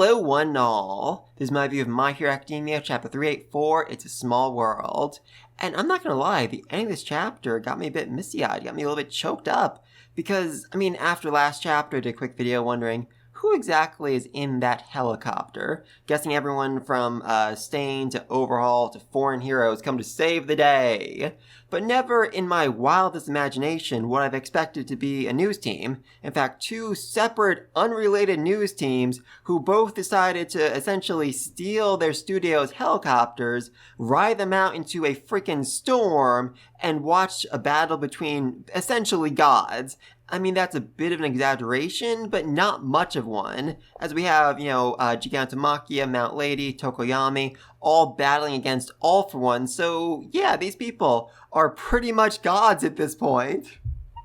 Hello, one and all. This is my view of My Hero Academia, Chapter 384, It's a Small World. And I'm not gonna lie, the end of this chapter got me a bit misty-eyed, got me a little bit choked up. Because, after last chapter, I did a quick video wondering who exactly is in that helicopter. Guessing everyone from Stain to Overhaul to foreign heroes come to save the day. But never in my wildest imagination would I've expected to be a news team. In fact, two separate, unrelated news teams who both decided to essentially steal their studio's helicopters, ride them out into a freaking storm, and watch a battle between essentially gods. That's a bit of an exaggeration, but not much of one, as we have, Gigantomachia, Mount Lady, Tokoyami, all battling against All for One, so yeah, these people are pretty much gods at this point.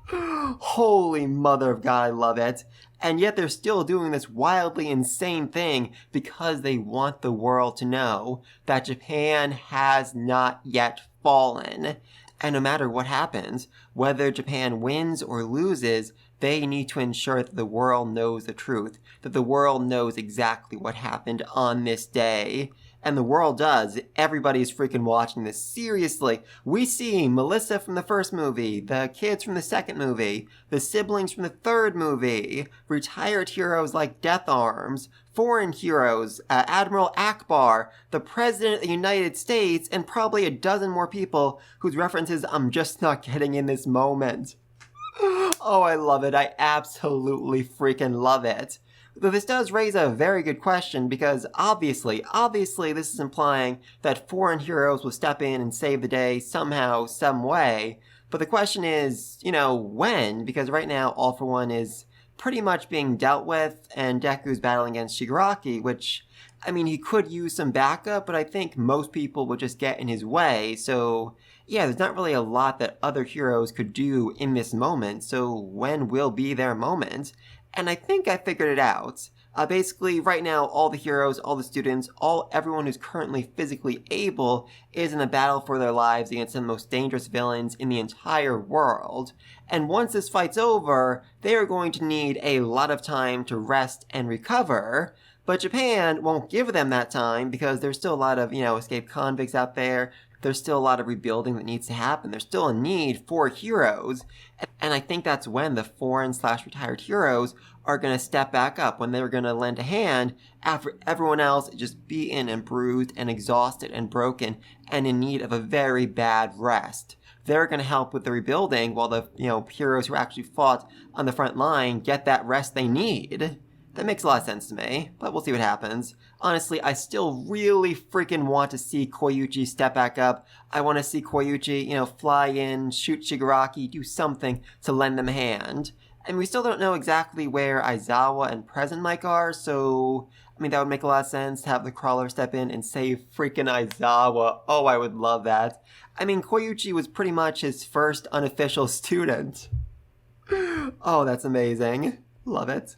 Holy mother of God, I love it. And yet they're still doing this wildly insane thing because they want the world to know that Japan has not yet fallen. And no matter what happens, whether Japan wins or loses, they need to ensure that the world knows the truth, that the world knows exactly what happened on this day. And the world does. Everybody's freaking watching this. Seriously. We see Melissa from the first movie, the kids from the second movie, the siblings from the third movie, retired heroes like Death Arms, foreign heroes, Admiral Akbar, the President of the United States, and probably a dozen more people whose references I'm just not getting in this moment. Oh, I love it. I absolutely freaking love it. Though this does raise a very good question because obviously this is implying that foreign heroes will step in and save the day somehow, some way. But the question is, when? Because right now All for One is pretty much being dealt with and Deku's battling against Shigaraki, which, he could use some backup, but I think most people would just get in his way, so yeah, there's not really a lot that other heroes could do in this moment, so when will be their moment? And I think I figured it out. Basically, right now, all the heroes, all the students, everyone who's currently physically able is in a battle for their lives against the most dangerous villains in the entire world. And once this fight's over, they are going to need a lot of time to rest and recover. But Japan won't give them that time because there's still a lot of, escaped convicts out there. There's still a lot of rebuilding that needs to happen. There's still a need for heroes. And I think that's when the foreign/retired heroes are going to step back up, when they're going to lend a hand after everyone else is just beaten and bruised and exhausted and broken and in need of a very bad rest. They're going to help with the rebuilding while the, heroes who actually fought on the front line get that rest they need. That makes a lot of sense to me, but we'll see what happens. Honestly, I still really freaking want to see Koyuchi step back up. I want to see Koyuchi, fly in, shoot Shigaraki, do something to lend them a hand. And we still don't know exactly where Aizawa and Present Mike are, so, that would make a lot of sense to have the Crawler step in and save freaking Aizawa. Oh, I would love that. Koyuchi was pretty much his first unofficial student. Oh, that's amazing. Love it.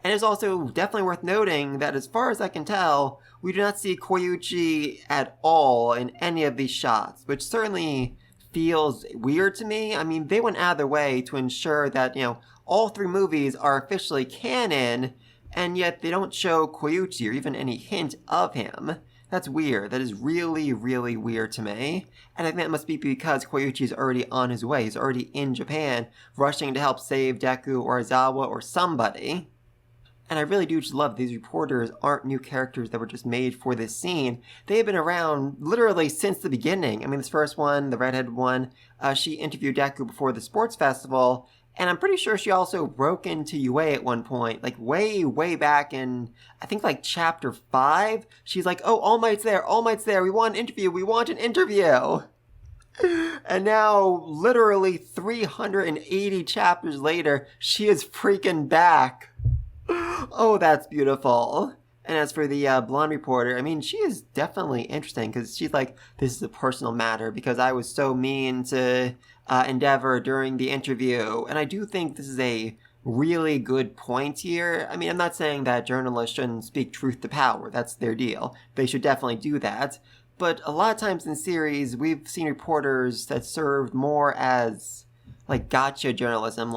And it's also definitely worth noting that as far as I can tell, we do not see Koyuchi at all in any of these shots, which certainly feels weird to me. They went out of their way to ensure that, all three movies are officially canon, and yet they don't show Koyuchi or even any hint of him. That's weird. That is really, really weird to me. And I think that must be because Koyuchi is already on his way. He's already in Japan, rushing to help save Deku or Aizawa or somebody. And I really do just love these reporters aren't new characters that were just made for this scene. They have been around literally since the beginning. This first one, the redhead one, she interviewed Deku before the sports festival, and I'm pretty sure she also broke into UA at one point, way, way back in, I think chapter 5. She's like, oh, All Might's there, we want an interview. And now, literally 380 chapters later, she is freaking back. Oh, that's beautiful. And as for the blonde reporter, she is definitely interesting because she's like, this is a personal matter because I was so mean to Endeavor during the interview. And I do think this is a really good point here. I'm not saying that journalists shouldn't speak truth to power. That's their deal. They should definitely do that. But a lot of times in series, we've seen reporters that served more as, gotcha journalism,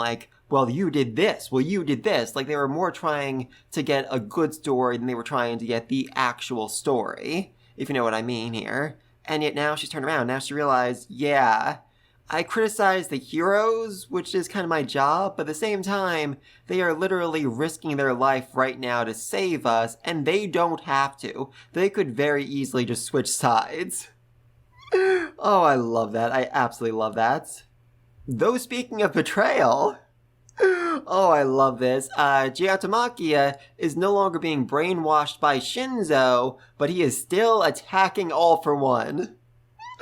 well, you did this, well, you did this. Like, they were more trying to get a good story than they were trying to get the actual story, if you know what I mean here. And yet now she's turned around. Now she realized, yeah, I criticize the heroes, which is kind of my job, but at the same time, they are literally risking their life right now to save us, and they don't have to. They could very easily just switch sides. Oh, I love that. I absolutely love that. Though speaking of betrayal, oh, I love this. Gigantomachia is no longer being brainwashed by Shinzo, but he is still attacking All for One.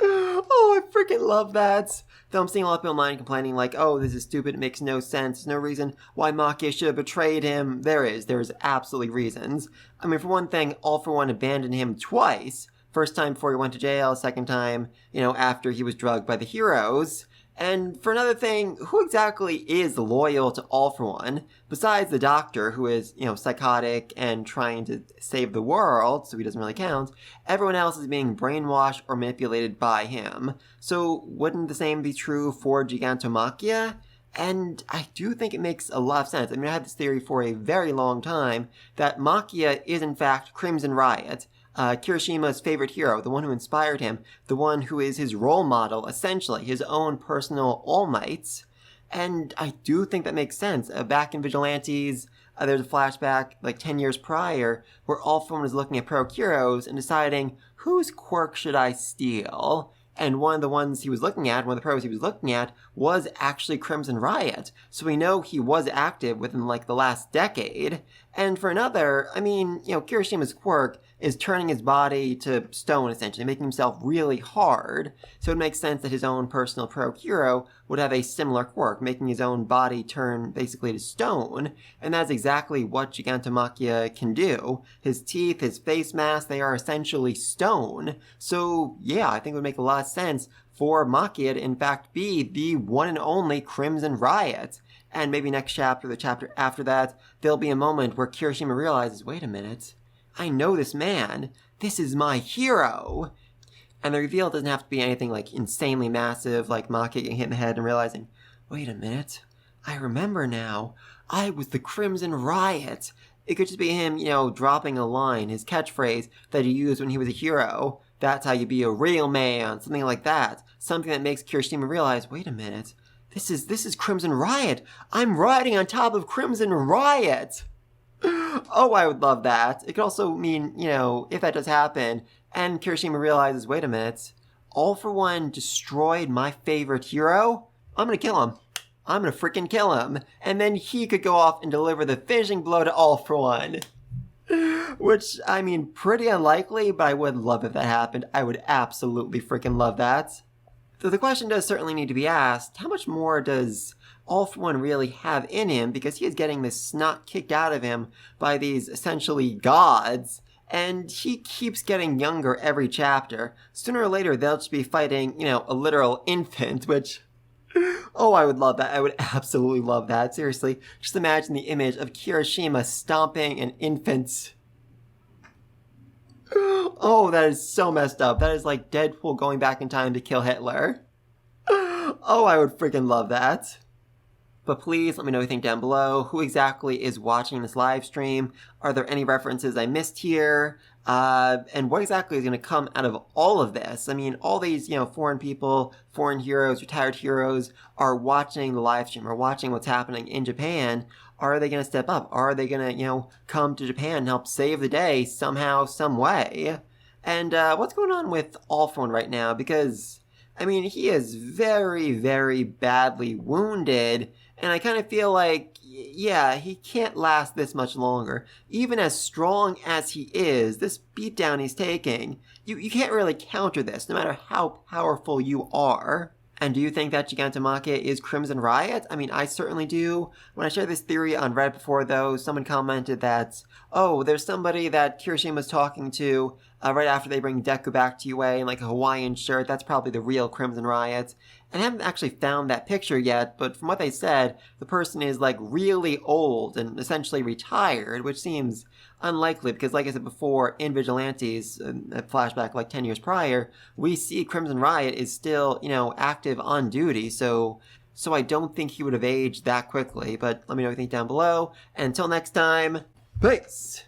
Oh, I freaking love that. Though I'm seeing a lot of people online complaining like, oh, this is stupid, it makes no sense, there's no reason why Machia should have betrayed him. There's absolutely reasons. I mean, for one thing, All for One abandoned him twice. First time before he went to jail, second time, after he was drugged by the heroes. And for another thing, who exactly is loyal to All for One, besides the doctor, who is, psychotic and trying to save the world, so he doesn't really count? Everyone else is being brainwashed or manipulated by him. So wouldn't the same be true for Gigantomachia? And I do think it makes a lot of sense. I mean, I had this theory for a very long time that Machia is in fact Crimson Riot, Kirishima's favorite hero, the one who inspired him, the one who is his role model, essentially, his own personal All Might. And I do think that makes sense. Back in Vigilantes, there's a flashback, like 10 years prior, where All For One is looking at Pro Heroes and deciding, whose quirk should I steal? And one of the ones he was looking at, one of the pros he was looking at, was actually Crimson Riot. So we know he was active within, like, the last decade. And for another, I mean, Kirishima's quirk is turning his body to stone, essentially, making himself really hard. So it makes sense that his own personal pro hero would have a similar quirk, making his own body turn basically to stone. And that's exactly what Gigantomachia can do. His teeth, his face mask, they are essentially stone. So yeah, I think it would make a lot of sense for Machia to in fact be the one and only Crimson Riot. And maybe next chapter, the chapter after that, there'll be a moment where Kirishima realizes, wait a minute, I know this man. This is my hero. And the reveal doesn't have to be anything like insanely massive, like Machia getting hit in the head and realizing, wait a minute, I remember now. I was the Crimson Riot. It could just be him, dropping a line, his catchphrase that he used when he was a hero. That's how you be a real man, something like that. Something that makes Kirishima realize, wait a minute, this is Crimson Riot. I'm riding on top of Crimson Riot. Oh, I would love that. It could also mean, if that does happen, and Kirishima realizes, wait a minute, All For One destroyed my favorite hero? I'm gonna kill him. I'm gonna freaking kill him. And then he could go off and deliver the finishing blow to All For One. Which, I mean, pretty unlikely, but I would love if that happened. I would absolutely freaking love that. So the question does certainly need to be asked, how much more does All For One really have in him, because he is getting this snot kicked out of him by these essentially gods, and he keeps getting younger every chapter. Sooner or later, they'll just be fighting, a literal infant, which, oh, I would love that. I would absolutely love that. Seriously, just imagine the image of Kirishima stomping an infant. Oh, that is so messed up. That is like Deadpool going back in time to kill Hitler. Oh, I would freaking love that. But please let me know what you think down below. Who exactly is watching this live stream? Are there any references I missed here? And what exactly is going to come out of all of this? I mean, all these, foreign people, foreign heroes, retired heroes are watching the live stream, are watching what's happening in Japan. Are they going to step up? Are they going to, come to Japan and help save the day somehow, some way? And what's going on with All For One right now? Because, I mean, he is very, very badly wounded. And I kind of feel like, yeah, he can't last this much longer. Even as strong as he is, this beatdown he's taking, you can't really counter this, no matter how powerful you are. And do you think that Gigantomachia is Crimson Riot? I mean, I certainly do. When I shared this theory on Reddit before, though, someone commented that, oh, there's somebody that Kirishima's talking to right after they bring Deku back to UA in like a Hawaiian shirt. That's probably the real Crimson Riot. And I haven't actually found that picture yet, but from what they said, the person is like really old and essentially retired, which seems unlikely because, like I said before, in Vigilantes, a flashback like 10 years prior, we see Crimson Riot is still, active on duty, so so I don't think he would have aged that quickly. But let me know what you think down below. And until next time, peace!